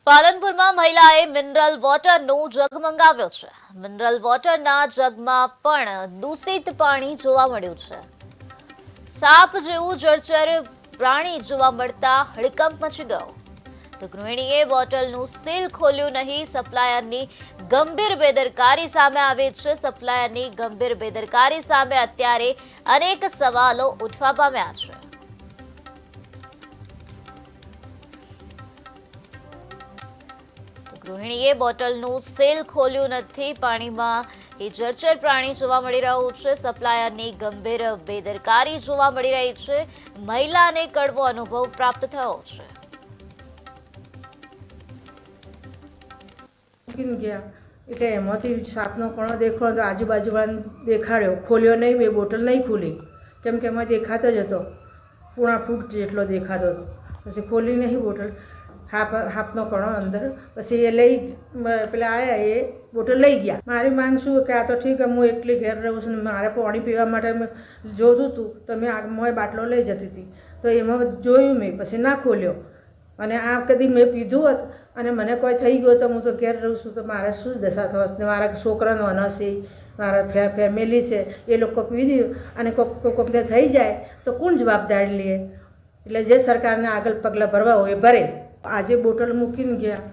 પાલનપુરમાં મહિલાએ મિનરલ વોટરનો જગ મંગાવ્યો છે। મિનરલ વોટરના જગમાં પણ દૂષિત પાણી જોવા મળ્યું છે। સાપ જેવું જળચર પ્રાણી જોવા મળતા હડકંપ મચી ગયો। તો ગૃહિણીએ બોટલનું સીલ ખોલ્યું નહીં। સપ્લાયરની ગંભીર બેદરકારી સામે આવી છે। સપ્લાયરની ગંભીર બેદરકારી સામે અત્યારે અનેક સવાલો ઉઠવા પામ્યા છે। ગૃહિણીએ બોટલનું સીલ ખોલ્યું નથી। પાણીમાં એ જળચર પ્રાણી જોવા મળી રહ્યું છે। સપ્લાયરની ગંભીર બેદરકારી જોવા મળી રહી છે। મહિલાને કડવો અનુભવ પ્રાપ્ત થયો છે। ગયા એટલે એમાંથી સાપનો કણો દેખાયો તો આજુબાજુવાળાને દેખાડ્યો, ખોલ્યો નહીં। મેં બોટલ નહીં ખોલી કેમ કે એમાં દેખાતો જ હતો, પૂણા ફૂટ જેટલો દેખાતો હતો। પછી ખોલી નહીં બોટલ, હાફનો કણો અંદર। પછી એ લઈ પેલા આવ્યા, એ બોટલ લઈ ગયા। મારી માંગ શું કે આ તો ઠીક, હું એકલી ઘેર રહું છું, મારે પાણી પીવા માટે જોતું હતું તો મેં મોય બાટલો લઈ જતી હતી તો એમાં જોયું મેં, પછી ના ખોલ્યો। અને આ કદી મેં પીધું હોત અને મને કોઈ થઈ ગયો તો હું તો ઘેર રહું છું તો મારે શું દશા થશે? મારા છોકરાનો અનાજ છે, મારા ફેમિલી છે, એ લોકો પીધું અને કોકને થઈ જાય તો કોણ જવાબદારી લે? એટલે જે સરકારને આગળ પગલાં ભરવા હોય એ ભરે। આજે બોટલ મૂકીને ગયા